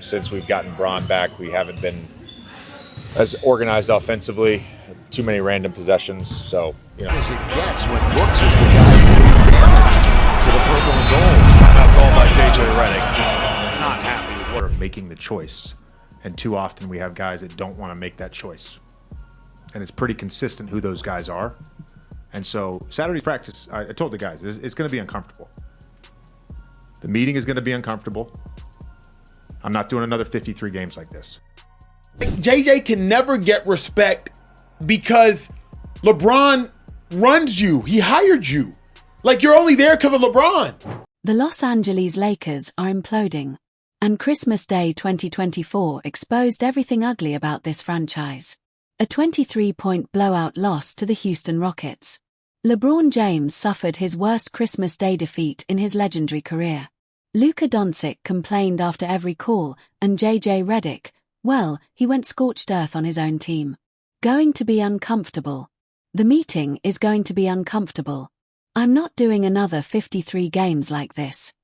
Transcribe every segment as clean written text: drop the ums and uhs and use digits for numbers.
Since we've gotten Braun back, we haven't been as organized offensively. Too many random possessions. So, As it gets when Brooks is the guy doing damage to the purple and gold. Timeout called by J.J. Redick. Just not happy with what making the choice. And too often we have guys that don't want to make that choice. And it's pretty consistent who those guys are. And so Saturday practice, I told the guys, it's going to be uncomfortable. The meeting is going to be uncomfortable. I'm not doing another 53 games like this. JJ can never get respect because LeBron runs you. He hired you. Like, you're only there because of LeBron. The Los Angeles Lakers are imploding, and Christmas Day 2024 exposed everything ugly about this franchise. A 23-point blowout loss to the Houston Rockets. LeBron James suffered his worst Christmas Day defeat in his legendary career. Luka Doncic complained after every call, and J.J. Redick, well, he went scorched earth on his own team. Going to be uncomfortable. The meeting is going to be uncomfortable. I'm not doing another 53 games like this.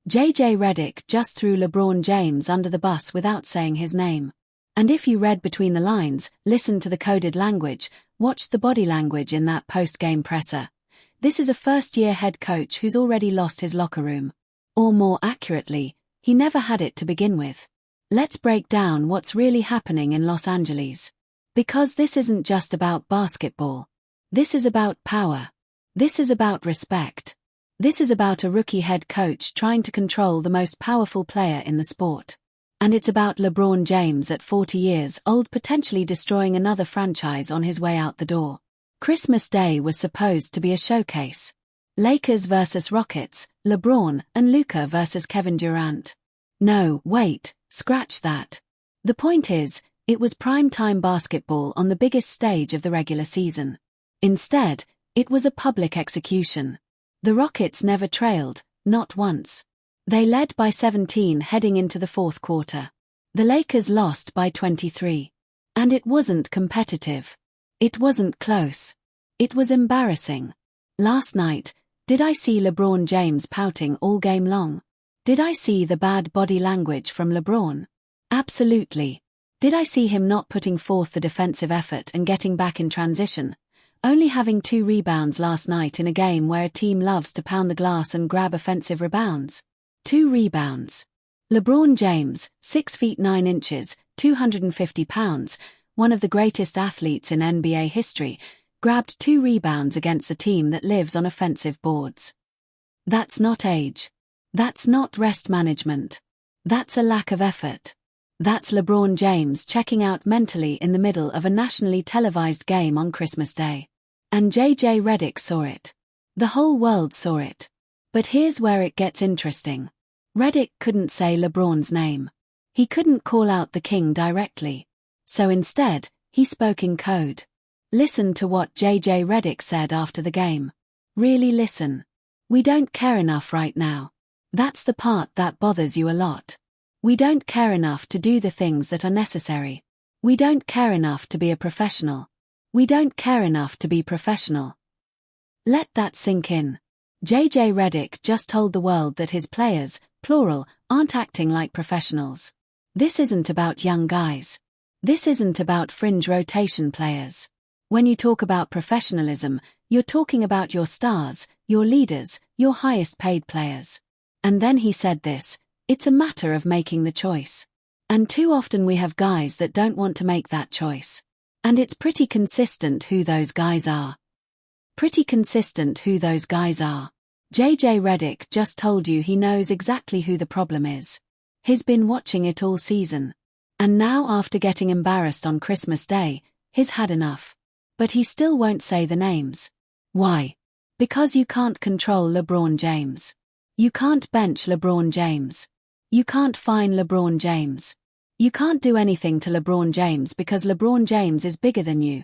J.J. Redick just threw LeBron James under the bus without saying his name. And if you read between the lines, listened to the coded language, watched the body language in that post-game presser, this is a first-year head coach who's already lost his locker room. Or more accurately, he never had it to begin with. Let's break down what's really happening in Los Angeles. Because this isn't just about basketball. This is about power. This is about respect. This is about a rookie head coach trying to control the most powerful player in the sport. And it's about LeBron James at 40 years old potentially destroying another franchise on his way out the door. Christmas Day was supposed to be a showcase. Lakers versus Rockets, LeBron and Luka versus Kevin Durant. No, wait, scratch that. The point is, it was prime-time basketball on the biggest stage of the regular season. Instead, it was a public execution. The Rockets never trailed, not once. They led by 17 heading into the fourth quarter. The Lakers lost by 23. And it wasn't competitive. It wasn't close. It was embarrassing. Last night, did I see LeBron James pouting all game long? Did I see the bad body language from LeBron? Absolutely. Did I see him not putting forth the defensive effort and getting back in transition? Only having 2 rebounds last night in a game where a team loves to pound the glass and grab offensive rebounds. 2 rebounds. LeBron James, 6 feet 9 inches, 250 pounds, one of the greatest athletes in NBA history, grabbed 2 rebounds against the team that lives on offensive boards. That's not age. That's not rest management. That's a lack of effort. That's LeBron James checking out mentally in the middle of a nationally televised game on Christmas Day. And J.J. Redick saw it. The whole world saw it. But here's where it gets interesting. Redick couldn't say LeBron's name. He couldn't call out the king directly. So instead, he spoke in code. Listen to what J.J. Redick said after the game. Really listen. We don't care enough right now. That's the part that bothers you a lot. We don't care enough to do the things that are necessary. We don't care enough to be a professional. We don't care enough to be professional. Let that sink in. J.J. Redick just told the world that his players, plural, aren't acting like professionals. This isn't about young guys. This isn't about fringe rotation players. When you talk about professionalism, you're talking about your stars, your leaders, your highest paid players. And then he said this, it's a matter of making the choice. And too often we have guys that don't want to make that choice. And it's pretty consistent who those guys are. Pretty consistent who those guys are. J.J. Redick just told you he knows exactly who the problem is. He's been watching it all season. And now after getting embarrassed on Christmas Day, he's had enough. But he still won't say the names. Why? Because you can't control LeBron James. You can't bench LeBron James. You can't fine LeBron James. You can't do anything to LeBron James because LeBron James is bigger than you.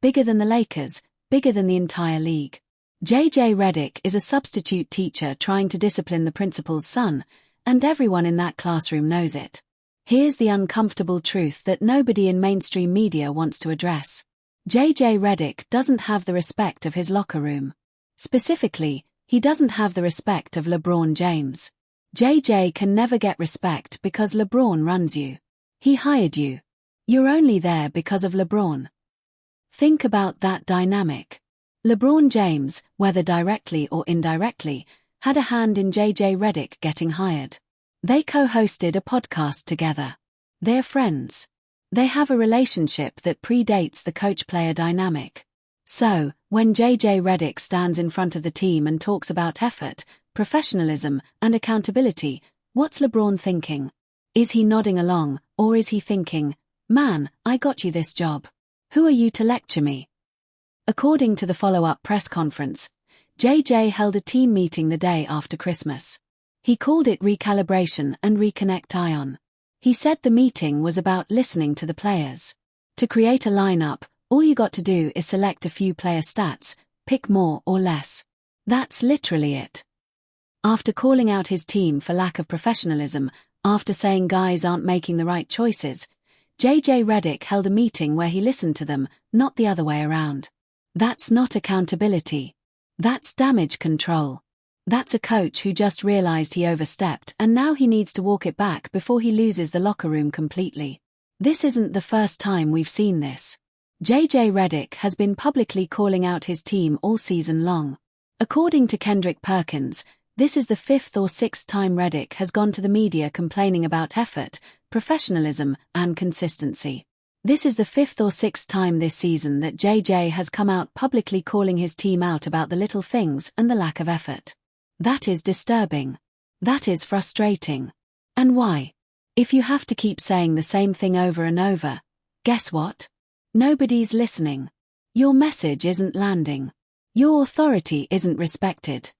Bigger than the Lakers, bigger than the entire league. J.J. Redick is a substitute teacher trying to discipline the principal's son, and everyone in that classroom knows it. Here's the uncomfortable truth that nobody in mainstream media wants to address. J.J. Redick doesn't have the respect of his locker room. Specifically, he doesn't have the respect of LeBron James. JJ can never get respect because LeBron runs you. He hired you. You're only there because of LeBron. Think about that dynamic. LeBron James, whether directly or indirectly, had a hand in JJ Redick getting hired. They co-hosted a podcast together. They're friends. They have a relationship that predates the coach-player dynamic. So, when JJ Redick stands in front of the team and talks about effort, professionalism, and accountability, what's LeBron thinking? Is he nodding along, or is he thinking, "Man, I got you this job. Who are you to lecture me?" According to the follow-up press conference, JJ held a team meeting the day after Christmas. He called it recalibration and reconnect ion. He said the meeting was about listening to the players. To create a lineup, all you got to do is select a few player stats, pick more or less. That's literally it. After calling out his team for lack of professionalism, after saying guys aren't making the right choices, JJ Redick held a meeting where he listened to them, not the other way around. That's not accountability. That's damage control. That's a coach who just realized he overstepped and now he needs to walk it back before he loses the locker room completely. This isn't the first time we've seen this. JJ Redick has been publicly calling out his team all season long. According to Kendrick Perkins, this is the 5th or 6th time Redick has gone to the media complaining about effort, professionalism, and consistency. This is the 5th or 6th time this season that JJ has come out publicly calling his team out about the little things and the lack of effort. That is disturbing. That is frustrating. And why? If you have to keep saying the same thing over and over, guess what? Nobody's listening. Your message isn't landing. Your authority isn't respected.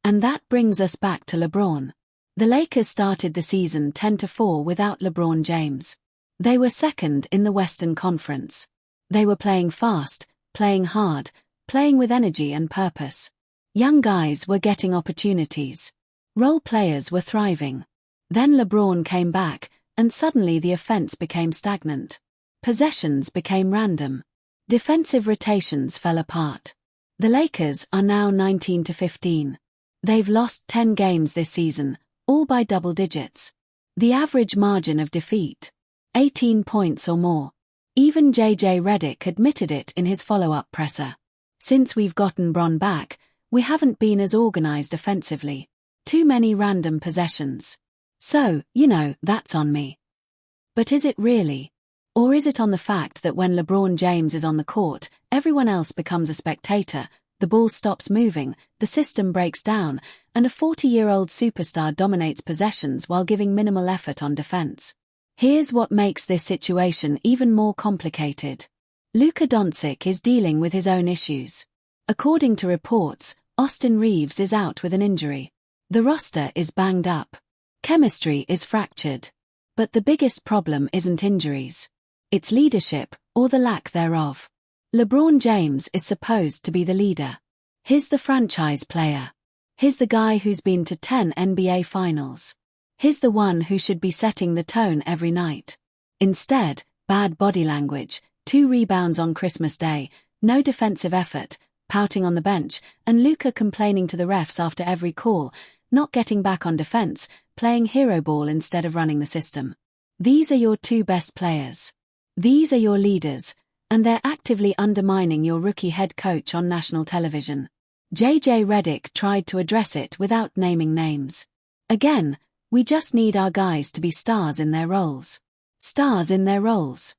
And that brings us back to LeBron. The Lakers started the season 10-4 without LeBron James. They were second in the Western Conference. They were playing fast, playing hard, playing with energy and purpose. Young guys were getting opportunities. Role players were thriving. Then LeBron came back, and suddenly the offense became stagnant. Possessions became random. Defensive rotations fell apart. The Lakers are now 19-15. They've lost 10 games this season, all by double digits. The average margin of defeat, 18 points or more. Even JJ Redick admitted it in his follow-up presser. Since we've gotten Bron back, we haven't been as organized offensively. Too many random possessions. So, that's on me. But is it really? Or is it on the fact that when LeBron James is on the court, everyone else becomes a spectator, the ball stops moving, the system breaks down, and a 40-year-old superstar dominates possessions while giving minimal effort on defense? Here's what makes this situation even more complicated. Luka Doncic is dealing with his own issues. According to reports, Austin Reeves is out with an injury. The roster is banged up. Chemistry is fractured. But the biggest problem isn't injuries. It's leadership, or the lack thereof. LeBron James is supposed to be the leader. He's the franchise player. He's the guy who's been to 10 NBA finals. He's the one who should be setting the tone every night. Instead, bad body language, 2 rebounds on Christmas Day, no defensive effort, pouting on the bench, and Luka complaining to the refs after every call, not getting back on defense, playing hero ball instead of running the system. These are your 2 best players. These are your leaders, and they're actively undermining your rookie head coach on national television. JJ Redick tried to address it without naming names. Again, we just need our guys to be stars in their roles. Stars in their roles.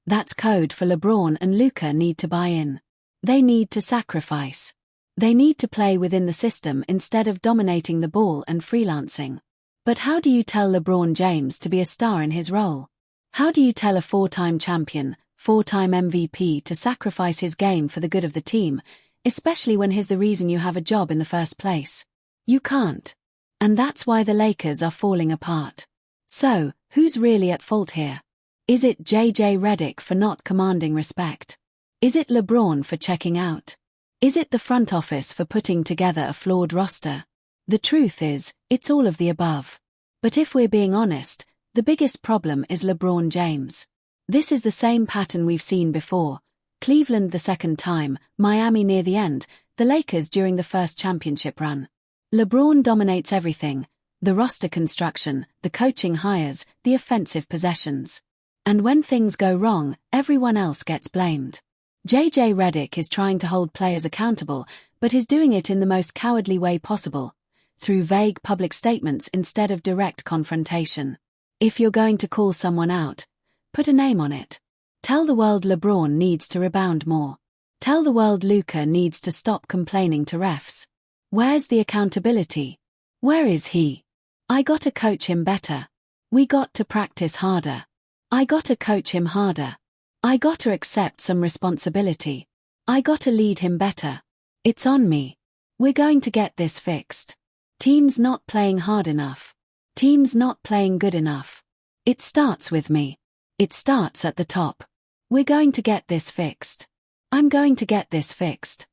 That's code for LeBron and Luka need to buy in. They need to sacrifice. They need to play within the system instead of dominating the ball and freelancing. But how do you tell LeBron James to be a star in his role? How do you tell a 4-time champion, 4-time MVP to sacrifice his game for the good of the team, especially when he's the reason you have a job in the first place? You can't. And that's why the Lakers are falling apart. So, who's really at fault here? Is it JJ Redick for not commanding respect? Is it LeBron for checking out? Is it the front office for putting together a flawed roster? The truth is, it's all of the above. But if we're being honest, the biggest problem is LeBron James. This is the same pattern we've seen before. Cleveland the second time, Miami near the end, the Lakers during the first championship run. LeBron dominates everything, the roster construction, the coaching hires, the offensive possessions. And when things go wrong, everyone else gets blamed. JJ Redick is trying to hold players accountable, but is doing it in the most cowardly way possible, through vague public statements instead of direct confrontation. If you're going to call someone out, put a name on it. Tell the world LeBron needs to rebound more. Tell the world Luka needs to stop complaining to refs. Where's the accountability? Where is he? I gotta coach him better. We got to practice harder. I gotta coach him harder. I gotta accept some responsibility. I gotta lead him better. It's on me. We're going to get this fixed. Team's not playing hard enough. Team's not playing good enough. It starts with me. It starts at the top. We're going to get this fixed. I'm going to get this fixed.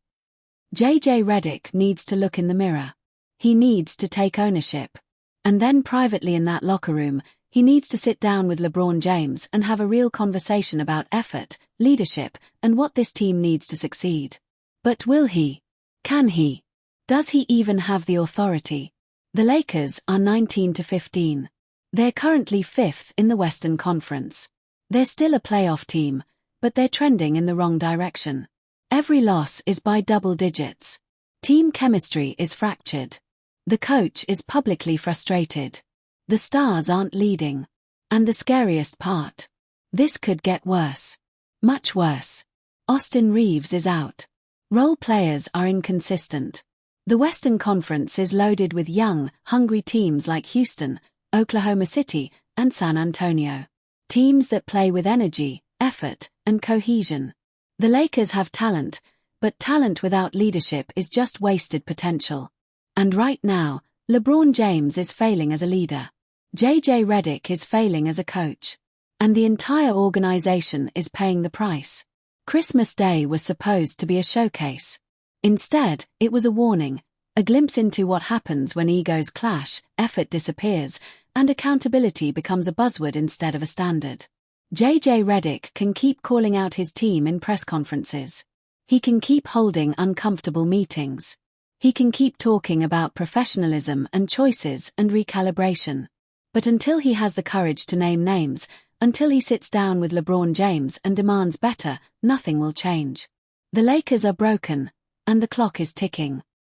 JJ Redick needs to look in the mirror. He needs to take ownership. And then privately in that locker room, he needs to sit down with LeBron James and have a real conversation about effort, leadership, and what this team needs to succeed. But will he? Can he? Does he even have the authority? The Lakers are 19-15. They're currently 5th in the Western Conference. They're still a playoff team, but they're trending in the wrong direction. Every loss is by double digits. Team chemistry is fractured. The coach is publicly frustrated. The stars aren't leading. And the scariest part. This could get worse. Much worse. Austin Reeves is out. Role players are inconsistent. The Western Conference is loaded with young, hungry teams like Houston, Oklahoma City, and San Antonio. Teams that play with energy, effort, and cohesion. The Lakers have talent, but talent without leadership is just wasted potential. And right now, LeBron James is failing as a leader. JJ Redick is failing as a coach. And the entire organization is paying the price. Christmas Day was supposed to be a showcase. Instead, it was a warning, a glimpse into what happens when egos clash, effort disappears, and accountability becomes a buzzword instead of a standard. JJ Redick can keep calling out his team in press conferences. He can keep holding uncomfortable meetings. He can keep talking about professionalism and choices and recalibration. But until he has the courage to name names, until he sits down with LeBron James and demands better, nothing will change. The Lakers are broken, and the clock is ticking.